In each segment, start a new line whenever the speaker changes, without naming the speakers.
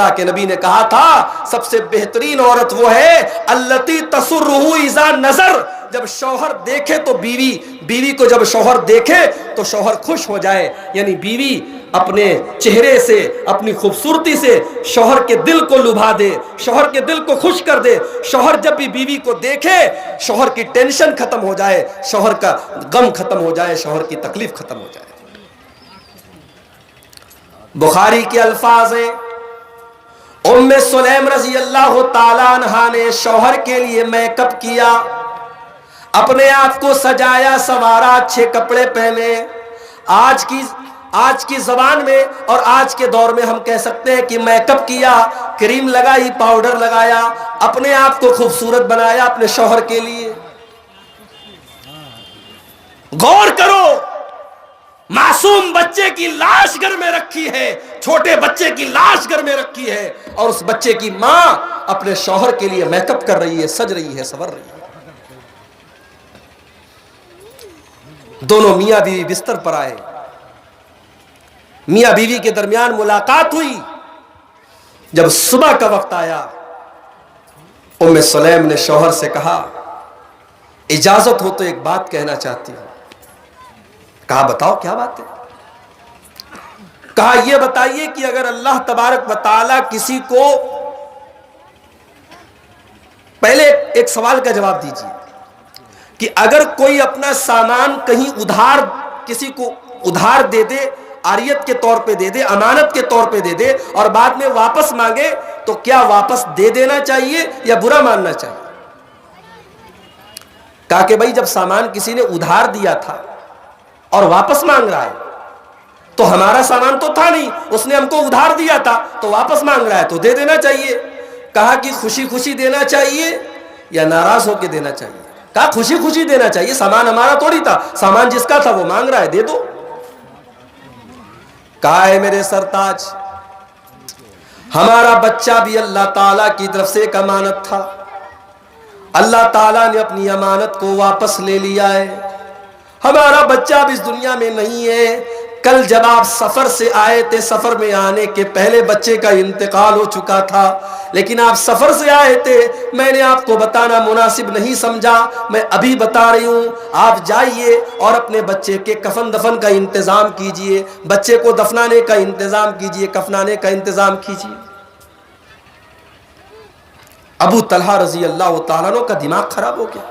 اللہ کے نبی نے کہا تھا سب سے بہترین عورت وہ ہے التی تسرہ اذا نظر، جب شوہر دیکھے تو بیوی کو جب شوہر دیکھے تو شوہر خوش ہو جائے، یعنی بیوی اپنے چہرے سے اپنی خوبصورتی سے شوہر کے دل کو لبھا دے، شوہر کے دل کو خوش کر دے۔ شوہر جب بھی بیوی کو دیکھے شوہر کی ٹینشن ختم ہو جائے، شوہر کا غم ختم ہو جائے، شوہر کی تکلیف ختم ہو جائے۔ بخاری کے الفاظ ہیں، ام سلیم رضی اللہ تعالی عنہا نے شوہر کے لیے میک اپ کیا، اپنے آپ کو سجایا سنوارا، اچھے کپڑے پہنے۔ آج کی زبان میں اور آج کے دور میں ہم کہہ سکتے ہیں کہ میک اپ کیا، کریم لگائی، پاؤڈر لگایا، اپنے آپ کو خوبصورت بنایا اپنے شوہر کے لیے۔ غور کرو، معصوم بچے کی لاش گھر میں رکھی ہے، چھوٹے بچے کی لاش گھر میں رکھی ہے، اور اس بچے کی ماں اپنے شوہر کے لیے میک اپ کر رہی ہے، سج رہی ہے، سنور رہی ہے۔ دونوں میاں بیوی بستر پر آئے، میاں بیوی کے درمیان ملاقات ہوئی۔ جب صبح کا وقت آیا ام سلیم نے شوہر سے کہا اجازت ہو تو ایک بات کہنا چاہتی ہوں۔ کہا بتاؤ کیا بات ہے؟ کہا یہ بتائیے کہ اگر اللہ تبارک و تعالی کسی کو، پہلے ایک سوال کا جواب دیجیے کہ اگر کوئی اپنا سامان کہیں ادھار کسی کو ادھار دے دے، عاریت کے طور پہ دے دے، امانت کے طور پہ دے دے، اور بعد میں واپس مانگے تو کیا واپس دے دینا چاہیے یا برا ماننا چاہیے؟ کہا کہ بھائی جب سامان کسی نے ادھار دیا تھا اور واپس مانگ رہا ہے تو ہمارا سامان تو تھا نہیں، اس نے ہم کو ادھار دیا تھا تو واپس مانگ رہا ہے تو دے دینا چاہیے۔ کہا کہ خوشی خوشی دینا چاہیے یا ناراض ہو کے دینا چاہیے؟ کہا خوشی خوشی دینا چاہیے، سامان ہمارا تھوڑی تھا، سامان جس کا تھا وہ مانگ رہا ہے، دے دو۔ کہا ہے میرے سرتاج ہمارا بچہ بھی اللہ تعالیٰ کی طرف سے ایک امانت تھا، اللہ تعالیٰ نے اپنی امانت کو واپس لے لیا ہے، ہمارا بچہ اب اس دنیا میں نہیں ہے۔ کل جب آپ سفر سے آئے تھے، سفر میں آنے کے پہلے بچے کا انتقال ہو چکا تھا، لیکن آپ سفر سے آئے تھے، میں نے آپ کو بتانا مناسب نہیں سمجھا، میں ابھی بتا رہی ہوں۔ آپ جائیے اور اپنے بچے کے کفن دفن کا انتظام کیجئے، بچے کو دفنانے کا انتظام کیجئے، کفنانے کا انتظام کیجئے۔ ابو طلحہ رضی اللہ تعالیٰ عنہ کا دماغ خراب ہو گیا۔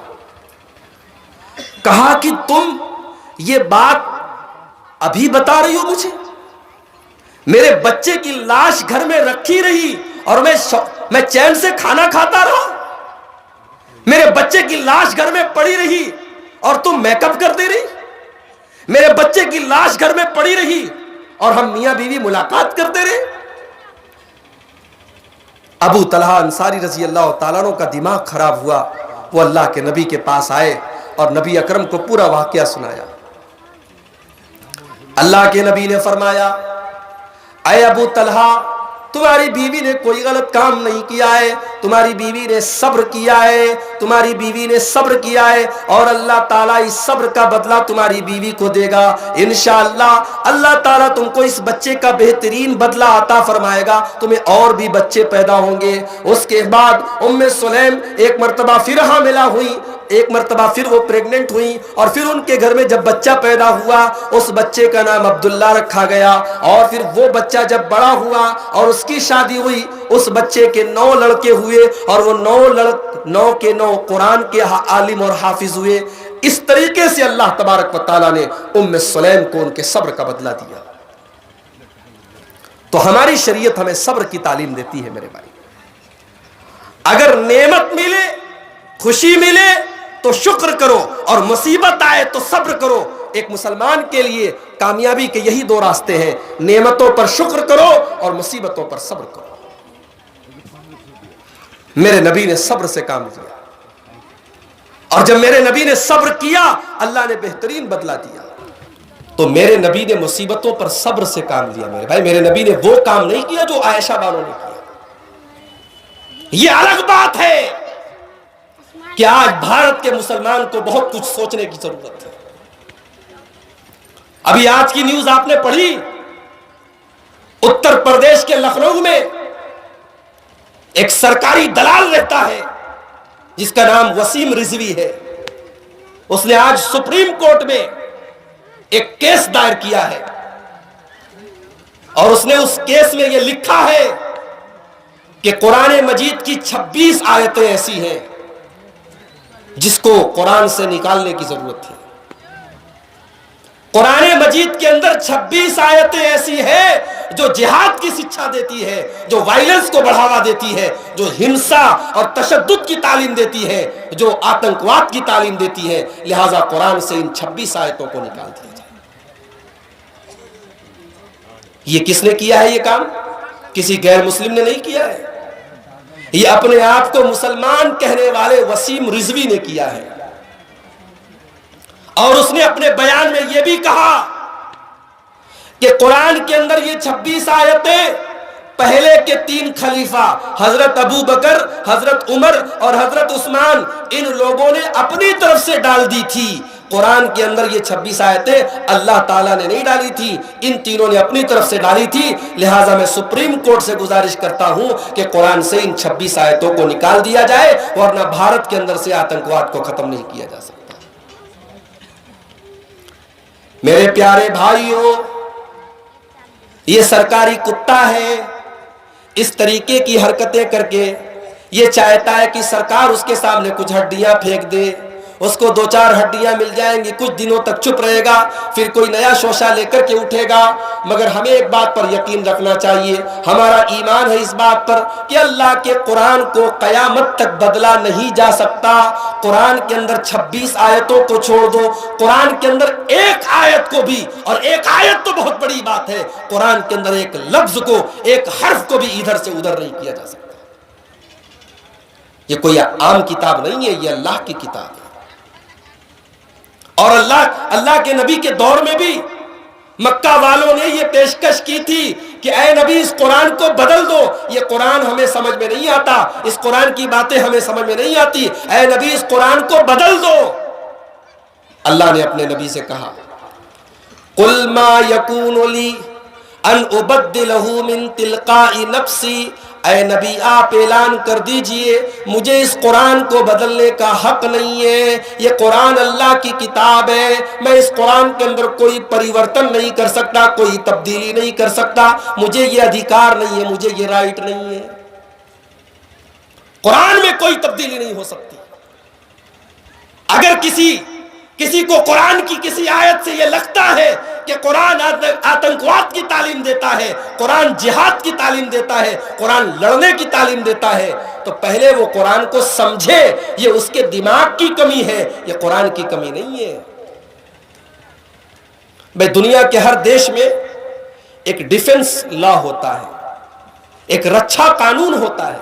کہا کہ تم یہ بات ابھی بتا رہی ہو مجھے؟ میرے بچے کی لاش گھر میں رکھی رہی اور میں چین سے کھانا کھاتا رہا، میرے بچے کی لاش گھر میں پڑی رہی اور تم میک اپ کرتے رہی، میرے بچے کی لاش گھر میں پڑی رہی اور ہم میاں بیوی ملاقات کرتے رہے۔ ابو طلحہ انصاری رضی اللہ تعالیٰ عنہ کا دماغ خراب ہوا، وہ اللہ کے نبی کے پاس آئے اور نبی اکرم کو پورا واقعہ سنایا۔ اللہ کے نبی نے فرمایا اے ابو طلحہ تمہاری بیوی نے کوئی غلط کام نہیں کیا ہے، تمہاری بیوی نے صبر کیا ہے، تمہاری بیوی نے صبر کیا ہے، اور اللہ تعالیٰ اس صبر کا بدلہ تمہاری بیوی کو دے گا انشاءاللہ۔ اللہ تعالیٰ تم کو اس بچے کا بہترین بدلہ عطا فرمائے گا، تمہیں اور بھی بچے پیدا ہوں گے۔ اس کے بعد ام سلیم ایک مرتبہ پھر حاملہ ہوئی، ایک مرتبہ پھر وہ پریگننٹ ہوئی، اور پھر ان کے گھر میں جب بچہ پیدا ہوا اس بچے کا نام عبداللہ رکھا گیا، اور پھر وہ بچہ جب بڑا ہوا اور اس کی شادی ہوئی، اس بچے کے 9 لڑکے ہوئے، اور وہ 9 کے 9 قرآن کے عالم اور حافظ ہوئے۔ اس طریقے سے اللہ تبارک و تعالیٰ نے ام سلیم کو ان کے صبر کا بدلہ دیا۔ تو ہماری شریعت ہمیں صبر کی تعلیم دیتی ہے میرے بھائی۔ اگر نعمت ملے، خوشی ملے تو شکر کرو، اور مصیبت آئے تو صبر کرو۔ ایک مسلمان کے لیے کامیابی کے یہی 2 راستے ہیں، نعمتوں پر شکر کرو اور مصیبتوں پر صبر کرو۔ میرے نبی نے صبر سے کام لیا، اور جب میرے نبی نے صبر کیا اللہ نے بہترین بدلہ دیا۔ تو میرے نبی نے مصیبتوں پر صبر سے کام لیا میرے بھائی، میرے نبی نے وہ کام نہیں کیا جو عائشہ بانو نے کیا۔ یہ الگ بات ہے کہ آج بھارت کے مسلمان کو بہت کچھ سوچنے کی ضرورت ہے۔ ابھی آج کی نیوز آپ نے پڑھی، اتر پردیش کے لکھنؤ میں ایک سرکاری دلال رہتا ہے جس کا نام وسیم رضوی ہے. اس نے آج سپریم کورٹ میں ایک کیس دائر کیا ہے اور اس نے اس کیس میں یہ لکھا ہے کہ قرآن مجید کی 26 آیتیں ایسی ہیں جس کو قرآن سے نکالنے کی ضرورت تھی. قرآن مجید کے اندر 26 آیتیں ایسی ہیں جو جہاد کی شکشا دیتی ہے، جو وائلنس کو بڑھاوا دیتی ہے، جو ہنسا اور تشدد کی تعلیم دیتی ہے، جو آتنکواد کی تعلیم دیتی ہے. لہذا قرآن سے ان 26 آیتوں کو نکال دیا جائے. یہ کس نے کیا ہے یہ کام؟ کسی غیر مسلم نے نہیں کیا ہے. یہ اپنے آپ کو مسلمان کہنے والے وسیم رضوی نے کیا ہے. اور اس نے اپنے بیان میں یہ بھی کہا کہ قرآن کے اندر یہ 26 آیتیں پہلے کے 3 خلیفہ حضرت ابو بکر، حضرت عمر اور حضرت عثمان، ان لوگوں نے اپنی طرف سے ڈال دی تھی. قرآن کے اندر یہ 26 آیتیں اللہ تعالیٰ نے نہیں ڈالی تھی، ان تینوں نے اپنی طرف سے ڈالی تھی. لہٰذا میں سپریم کورٹ سے گزارش کرتا ہوں کہ قرآن سے ان 26 آیتوں کو نکال دیا جائے، ورنہ بھارت کے اندر سے آتنکواد کو ختم نہیں کیا جا سکتا. میرے پیارے بھائیوں، یہ سرکاری کتا ہے. اس طریقے کی حرکتیں کر کے یہ چاہتا ہے کہ سرکار اس کے سامنے کچھ ہڈیاں پھینک دے، اس کو 2-4 ہڈیاں مل جائیں گی، کچھ دنوں تک چپ رہے گا، پھر کوئی نیا شوشہ لے کر کے اٹھے گا. مگر ہمیں ایک بات پر یقین رکھنا چاہیے، ہمارا ایمان ہے اس بات پر کہ اللہ کے قرآن کو قیامت تک بدلا نہیں جا سکتا. قرآن کے اندر 26 آیتوں کو چھوڑ دو، قرآن کے اندر ایک آیت کو بھی، اور ایک آیت تو بہت بڑی بات ہے، قرآن کے اندر ایک لفظ کو، ایک حرف کو بھی ادھر سے ادھر نہیں کیا جا سکتا. یہ کوئی عام کتاب نہیں ہے، یہ اللہ کی کتاب ہے. اور اللہ کے نبی کے دور میں بھی مکہ والوں نے یہ پیشکش کی تھی کہ اے نبی اس قرآن کو بدل دو، یہ قرآن ہمیں سمجھ میں نہیں آتا، اس قرآن کی باتیں ہمیں سمجھ میں نہیں آتی، اے نبی اس قرآن کو بدل دو. اللہ نے اپنے نبی سے کہا قُلْ مَا يَكُونُ لِي أَنْ أُبَدِّلَهُ مِنْ تِلْقَاءِ نَفْسِي. اے نبی آپ اعلان کر دیجئے مجھے اس قرآن کو بدلنے کا حق نہیں ہے، یہ قرآن اللہ کی کتاب ہے، میں اس قرآن کے اندر کوئی پریورتن نہیں کر سکتا، کوئی تبدیلی نہیں کر سکتا، مجھے یہ ادھیکار نہیں ہے، مجھے یہ رائٹ نہیں ہے. قرآن میں کوئی تبدیلی نہیں ہو سکتی. اگر کسی کو قرآن کی کسی آیت سے یہ لگتا ہے کہ قرآن آتنکواد کی تعلیم دیتا ہے، قرآن جہاد کی تعلیم دیتا ہے، قرآن لڑنے کی تعلیم دیتا ہے، تو پہلے وہ قرآن کو سمجھے. یہ اس کے دماغ کی کمی ہے، یہ قرآن کی کمی نہیں ہے. بھائی دنیا کے ہر دیش میں ایک ڈیفنس لا ہوتا ہے، ایک رچھا قانون ہوتا ہے.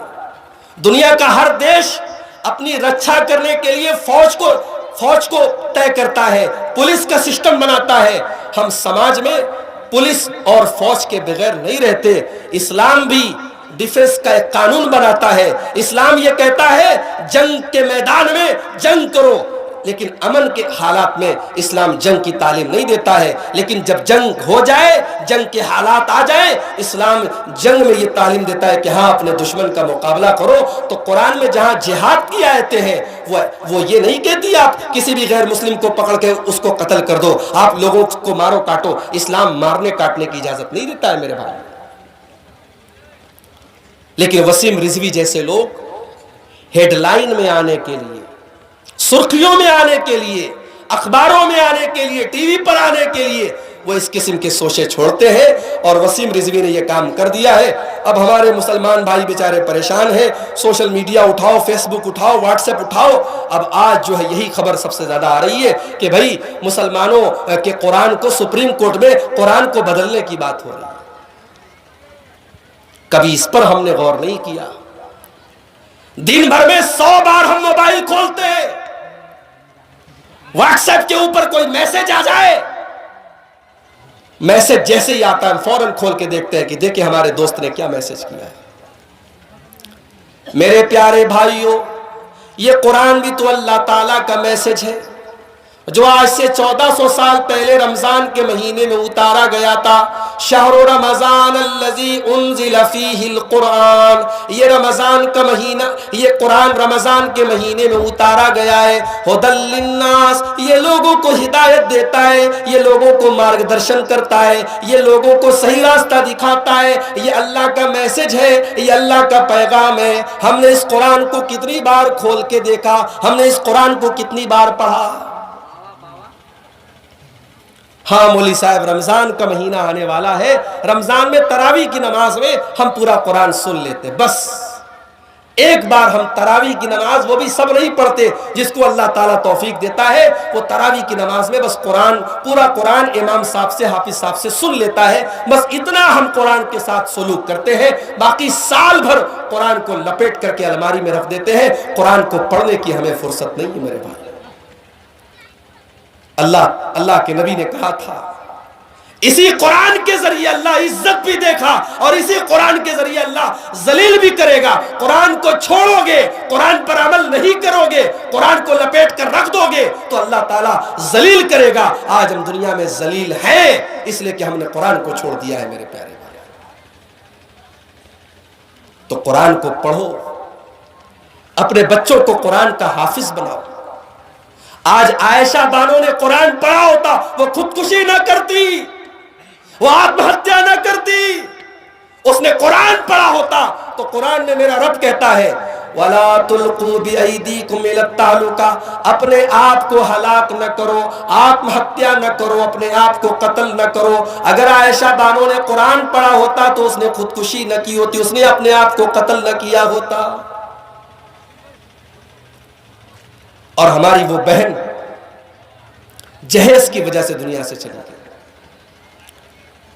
دنیا کا ہر دیش اپنی رچھا کرنے کے لیے فوج کو طے کرتا ہے، پولیس کا سسٹم بناتا ہے. ہم سماج میں پولیس اور فوج کے بغیر نہیں رہتے. اسلام بھی ڈیفنس کا ایک قانون بناتا ہے. اسلام یہ کہتا ہے جنگ کے میدان میں جنگ کرو، لیکن امن کے حالات میں اسلام جنگ کی تعلیم نہیں دیتا ہے. لیکن جب جنگ ہو جائے، جنگ کے حالات آ جائیں، اسلام جنگ میں یہ تعلیم دیتا ہے کہ ہاں اپنے دشمن کا مقابلہ کرو. تو قرآن میں جہاں جہاد کی آیتیں ہیں وہ یہ نہیں کہتی آپ کسی بھی غیر مسلم کو پکڑ کے اس کو قتل کر دو، آپ لوگوں کو مارو کاٹو. اسلام مارنے کاٹنے کی اجازت نہیں دیتا ہے میرے بھائی. لیکن وسیم رضوی جیسے لوگ ہیڈ لائن میں آنے کے لیے، سرخیوں میں آنے کے لیے، اخباروں میں آنے کے لیے، ٹی وی پر آنے کے لیے وہ اس قسم کے سوچے چھوڑتے ہیں. اور وسیم رضوی نے یہ کام کر دیا ہے. اب ہمارے مسلمان بھائی بیچارے پریشان ہیں. سوشل میڈیا اٹھاؤ، فیس بک اٹھاؤ، واٹس ایپ اٹھاؤ. اب آج جو ہے یہی خبر سب سے زیادہ آ رہی ہے کہ بھائی مسلمانوں کے قرآن کو سپریم کورٹ میں قرآن کو بدلنے کی بات ہو رہی ہے. کبھی اس پر ہم نے غور نہیں کیا. دن بھر میں 100 بار ہم موبائل کھولتے ہیں، واٹس ایپ کے اوپر کوئی میسج آ جائے، میسج جیسے ہی آتا ہے فوراً کھول کے دیکھتے ہیں کہ دیکھیں ہمارے دوست نے کیا میسج کیا ہے. میرے پیارے بھائیوں، یہ قرآن بھی تو اللہ تعالیٰ کا میسج ہے. جو آج سے 1400 سال پہلے رمضان کے مہینے میں اتارا گیا تھا. شہر رمضان الذی انزل فیہ القرآن، یہ رمضان کا مہینہ، یہ قرآن رمضان کے مہینے میں اتارا گیا ہے. ھدی للناس، یہ لوگوں کو ہدایت دیتا ہے، یہ لوگوں کو مارگدرشن کرتا ہے، یہ لوگوں کو صحیح راستہ دکھاتا ہے. یہ اللہ کا میسج ہے، یہ اللہ کا پیغام ہے. ہم نے اس قرآن کو کتنی بار کھول کے دیکھا، ہم نے اس قرآن کو کتنی بار پڑھا. ہاں مولوی صاحب رمضان کا مہینہ آنے والا ہے، رمضان میں تراویح کی نماز میں ہم پورا قرآن سن لیتے. بس ایک بار ہم تراویح کی نماز، وہ بھی سب نہیں پڑھتے، جس کو اللہ تعالیٰ توفیق دیتا ہے وہ تراویح کی نماز میں بس قرآن، پورا قرآن امام صاحب سے، حافظ صاحب سے سن لیتا ہے. بس اتنا ہم قرآن کے ساتھ سلوک کرتے ہیں. باقی سال بھر قرآن کو لپیٹ کر کے الماری میں رکھ دیتے ہیں. قرآن کو پڑھنے کی ہمیں فرصت نہیں ہے میرے بھائی. اللہ کے نبی نے کہا تھا، اسی قرآن کے ذریعے اللہ عزت بھی دیکھا اور اسی قرآن کے ذریعے اللہ ذلیل بھی کرے گا. قرآن کو چھوڑو گے، قرآن پر عمل نہیں کرو گے، قرآن کو لپیٹ کر رکھ دو گے تو اللہ تعالیٰ ذلیل کرے گا. آج ہم دنیا میں ذلیل ہیں اس لیے کہ ہم نے قرآن کو چھوڑ دیا ہے میرے پیارے بھائی. تو قرآن کو پڑھو، اپنے بچوں کو قرآن کا حافظ بناؤ. آج عائشہ بانو نے قرآن پڑھا ہوتا وہ خودکشی نہ کرتی، وہ آتم ہتیا نہ کرتی. اس نے قرآن پڑھا ہوتا تو قرآن میں میرا رب کہتا ہے وَلَا تُلْقُوا بِأَيْدِيكُمْ إِلَى التَّهْلُكَةِ، اپنے آپ کو ہلاک نہ کرو، آتم ہتیا نہ کرو، اپنے آپ کو قتل نہ کرو. اگر عائشہ بانو نے قرآن پڑھا ہوتا تو اس نے خودکشی نہ کی ہوتی، اس نے اپنے آپ کو قتل نہ کیا ہوتا. اور ہماری وہ بہن جہیز کی وجہ سے دنیا سے چلی گئی.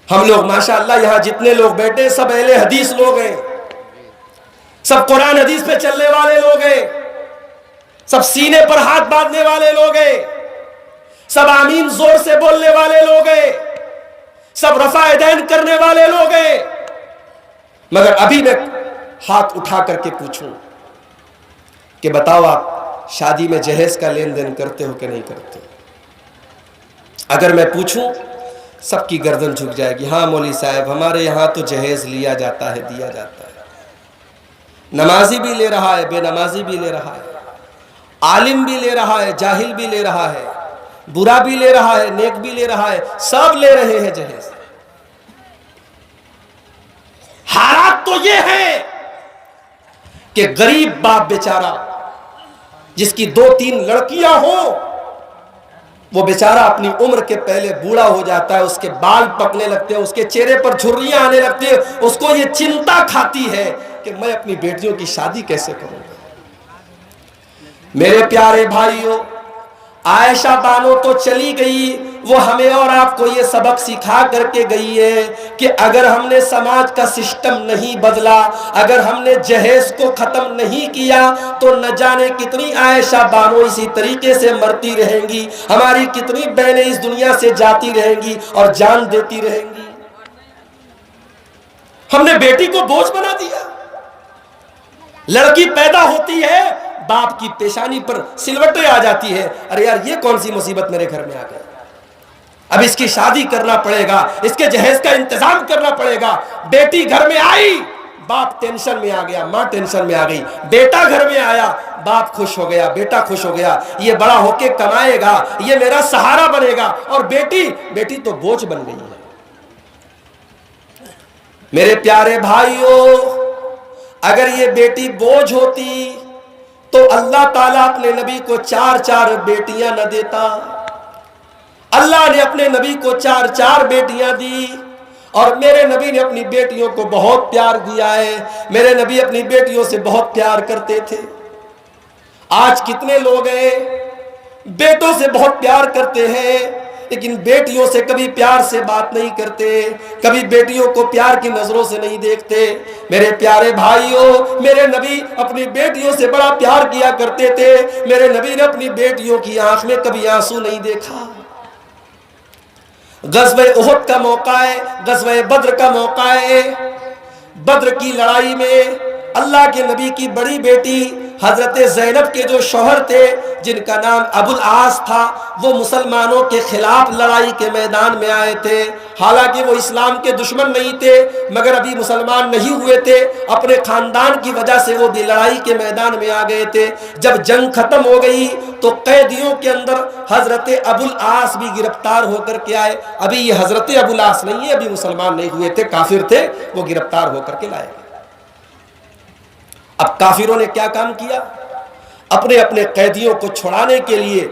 ہم لوگ ماشاءاللہ یہاں جتنے لوگ بیٹھے سب اہل حدیث لوگ ہیں، سب قرآن حدیث پہ چلنے والے لوگ ہیں، سب سینے پر ہاتھ باندھنے والے لوگ ہیں، سب آمین زور سے بولنے والے لوگ ہیں، سب رفع یدین کرنے والے لوگ ہیں. مگر ابھی میں ہاتھ اٹھا کر کے پوچھوں کہ بتاؤ آپ شادی میں جہیز کا لین دین کرتے ہو کہ نہیں کرتے؟ اگر میں پوچھوں سب کی گردن جھک جائے گی. ہاں مولوی صاحب ہمارے یہاں تو جہیز لیا جاتا ہے، دیا جاتا ہے. نمازی بھی لے رہا ہے، بے نمازی بھی لے رہا ہے، عالم بھی لے رہا ہے، جاہل بھی لے رہا ہے، برا بھی لے رہا ہے، نیک بھی لے رہا ہے، سب لے رہے ہیں جہیز. حالات تو یہ ہے کہ غریب باپ بیچارہ جس کی 2-3 لڑکیاں ہوں وہ بیچارہ اپنی عمر کے پہلے بوڑھا ہو جاتا ہے، اس کے بال پکنے لگتے ہیں، اس کے چہرے پر جھریاں آنے لگتی ہیں. اس کو یہ چنتا کھاتی ہے کہ میں اپنی بیٹیوں کی شادی کیسے کروں گا. میرے پیارے بھائیوں، عائشہ بانو تو چلی گئی، وہ ہمیں اور آپ کو یہ سبق سکھا کر کے گئی ہے کہ اگر ہم نے سماج کا سسٹم نہیں بدلا، اگر ہم نے جہیز کو ختم نہیں کیا تو نہ جانے کتنی عائشہ بانو اسی طریقے سے مرتی رہیں گی، ہماری کتنی بہنیں اس دنیا سے جاتی رہیں گی اور جان دیتی رہیں گی. ہم نے بیٹی کو بوجھ بنا دیا. لڑکی پیدا ہوتی ہے باپ کی پیشانی پر سلوٹیں آ جاتی ہے، ارے یار یہ کون سی مصیبت میرے گھر میں آ گئی، اب اس کی شادی کرنا پڑے گا، اس کے جہیز کا انتظام کرنا پڑے گا. بیٹی گھر میں آئی، باپ ٹینشن میں آ گیا، ماں ٹینشن میں آ گئی. بیٹا گھر میں آیا، باپ خوش ہو گیا، بیٹا خوش ہو گیا، یہ بڑا ہو کے کمائے گا، یہ میرا سہارا بنے گا. اور بیٹی تو بوجھ بن گئی ہے. میرے پیارے بھائیوں، اگر یہ بیٹی بوجھ ہوتی تو اللہ تعالیٰ اپنے نبی کو 4 بیٹیاں نہ دیتا. اللہ نے اپنے نبی کو 4 بیٹیاں دی، اور میرے نبی نے اپنی بیٹیوں کو بہت پیار دیا ہے. میرے نبی اپنی بیٹیوں سے بہت پیار کرتے تھے. آج کتنے لوگ ہیں بیٹوں سے بہت پیار کرتے ہیں لیکن بیٹیوں سے کبھی پیار سے بات نہیں کرتے، کبھی بیٹیوں کو پیار کی نظروں سے نہیں دیکھتے. میرے پیارے بھائیوں، میرے نبی اپنی بیٹیوں سے بڑا پیار کیا کرتے تھے. میرے نبی نے اپنی بیٹیوں کی آنکھ میں کبھی آنسو نہیں دیکھا. غزوہ احد کا موقع ہے، غزوہ بدر کا موقع ہے. بدر کی لڑائی میں اللہ کے نبی کی بڑی بیٹی حضرت زینب کے جو شوہر تھے جن کا نام ابو العاص تھا، وہ مسلمانوں کے خلاف لڑائی کے میدان میں آئے تھے۔ حالانکہ وہ اسلام کے دشمن نہیں تھے، مگر ابھی مسلمان نہیں ہوئے تھے، اپنے خاندان کی وجہ سے وہ بھی لڑائی کے میدان میں آ گئے تھے۔ جب جنگ ختم ہو گئی تو قیدیوں کے اندر حضرت ابو العاص بھی گرفتار ہو کر کے آئے۔ ابھی یہ حضرت ابو العاص نہیں ہے، ابھی مسلمان نہیں ہوئے تھے، کافر تھے، وہ گرفتار ہو کر کے لائے گئے۔ اب کافروں نے کیا کام کیا؟ اپنے اپنے قیدیوں کو چھڑانے کے لیے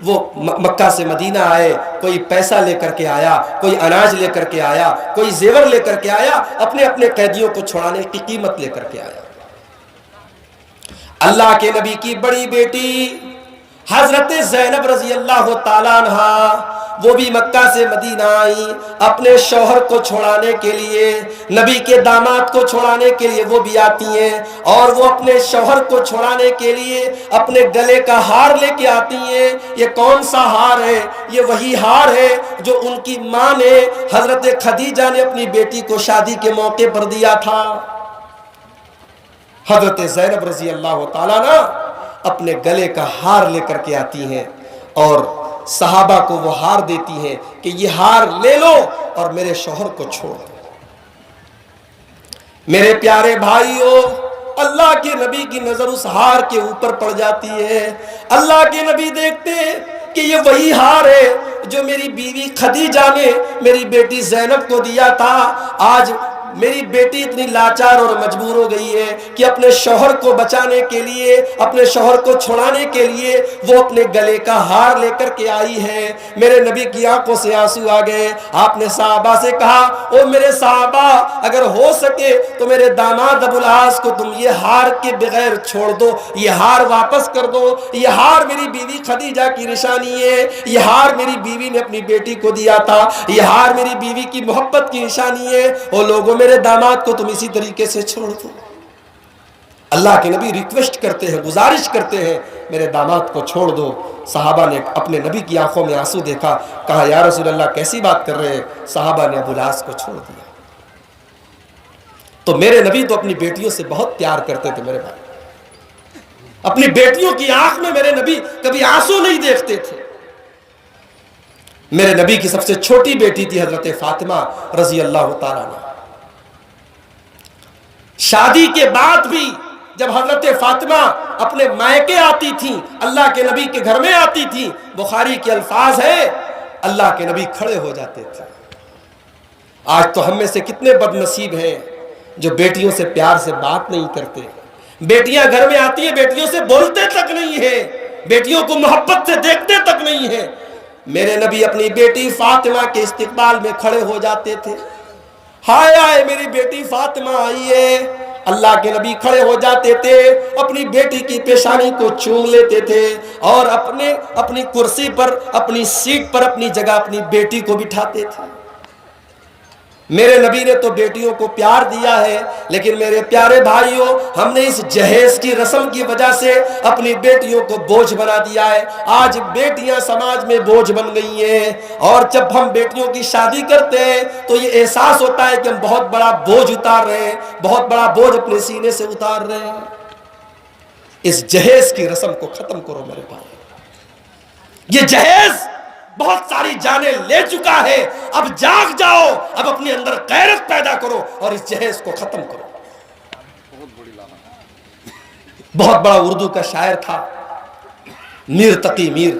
وہ مکہ سے مدینہ آئے، کوئی پیسہ لے کر کے آیا، کوئی اناج لے کر کے آیا، کوئی زیور لے کر کے آیا، اپنے اپنے قیدیوں کو چھڑانے کی قیمت لے کر کے آیا۔ اللہ کے نبی کی بڑی بیٹی حضرت زینب رضی اللہ تعالیٰ عنہ، وہ بھی مکہ سے مدینہ آئی اپنے شوہر کو چھوڑانے کے لیے، نبی کے داماد کو چھوڑانے کے لیے وہ بھی آتی ہیں، اور وہ اپنے شوہر کو چھوڑانے کے لیے اپنے گلے کا ہار لے کے آتی ہیں۔ یہ کون سا ہار ہے؟ یہ وہی ہار ہے جو ان کی ماں نے، حضرت خدیجہ نے اپنی بیٹی کو شادی کے موقع پر دیا تھا۔ حضرت زینب رضی اللہ تعالیٰ عنہ اپنے گلے کا ہار لے کر کے آتی ہیں اور صحابہ کو وہ ہار دیتی ہیں کہ یہ ہار لے لو اور میرے شوہر کو چھوڑ دو۔ میرے پیارے بھائیو، اللہ کے نبی کی نظر اس ہار کے اوپر پڑ جاتی ہے۔ اللہ کے نبی دیکھتے کہ یہ وہی ہار ہے جو میری بیوی خدیجہ نے میری بیٹی زینب کو دیا تھا۔ آج میری بیٹی اتنی لاچار اور مجبور ہو گئی ہے کہ اپنے شوہر کو بچانے کے لیے، اپنے شوہر کو چھڑانے کے لیے وہ اپنے گلے کا ہار لے کر کے آئی ہے۔ میرے نبی کی آنکھوں سے آنسو آ گئے۔ آپ نے صحابہ سے کہا، او میرے صحابہ، اگر ہو سکے تو میرے داماد ابو العاص کو تم یہ ہار کے بغیر چھوڑ دو، یہ ہار واپس کر دو۔ یہ ہار میری بیوی خدیجہ کی نشانی ہے، یہ ہار میری بیوی نے اپنی بیٹی کو دیا تھا، یہ ہار میری بیوی کی محبت کی نشانی ہے۔ وہ لوگوں میرے داماد کو تم اسی طریقے سے چھوڑ دو۔ اللہ کے نبی ریکویسٹ کرتے ہیں، گزارش کرتے ہیں، میرے داماد کو چھوڑ دو۔ صحابہ نے اپنے نبی کی آنکھوں میں آنسو دیکھا، کہا یا رسول اللہ کیسی بات کر رہے ہیں؟ صحابہ نے ابو العاص کو چھوڑ دیا۔ تو میرے نبی تو اپنی بیٹیوں سے بہت پیار کرتے تھے میرے بھائی، اپنی بیٹیوں کی آنکھ میں میرے نبی کبھی آنسو نہیں دیکھتے تھے۔ میرے نبی کی سب سے چھوٹی بیٹی تھی حضرت فاطمہ رضی اللہ تعالیٰ عنہ۔ شادی کے بعد بھی جب حضرت فاطمہ اپنے مائکے آتی تھیں، اللہ کے نبی کے گھر میں آتی تھیں، بخاری کے الفاظ ہے اللہ کے نبی کھڑے ہو جاتے تھے۔ آج تو ہم میں سے کتنے بد نصیب ہیں جو بیٹیوں سے پیار سے بات نہیں کرتے، بیٹیاں گھر میں آتی ہیں بیٹیوں سے بولتے تک نہیں ہیں، بیٹیوں کو محبت سے دیکھتے تک نہیں ہیں۔ میرے نبی اپنی بیٹی فاطمہ کے استقبال میں کھڑے ہو جاتے تھے، ہائے ہائے میری بیٹی فاطمہ آئی ہے۔ اللہ کے نبی کھڑے ہو جاتے تھے، اپنی بیٹی کی پیشانی کو چوم لیتے تھے اور اپنی کرسی پر، اپنی سیٹ پر اپنی جگہ اپنی بیٹی کو بٹھاتے تھے۔ میرے نبی نے تو بیٹیوں کو پیار دیا ہے، لیکن میرے پیارے بھائیوں، ہم نے اس جہیز کی رسم کی وجہ سے اپنی بیٹیوں کو بوجھ بنا دیا ہے۔ آج بیٹیاں سماج میں بوجھ بن گئی ہیں، اور جب ہم بیٹیوں کی شادی کرتے ہیں تو یہ احساس ہوتا ہے کہ ہم بہت بڑا بوجھ اتار رہے ہیں، بہت بڑا بوجھ اپنے سینے سے اتار رہے ہیں۔ اس جہیز کی رسم کو ختم کرو میرے بھائی، یہ جہیز بہت ساری جانیں لے چکا ہے، اب جاگ جاؤ، اب اپنے اندر غیرت پیدا کرو اور اس جہیز کو ختم کرو۔ بہت بڑا اردو کا شاعر تھا میر تقی میر،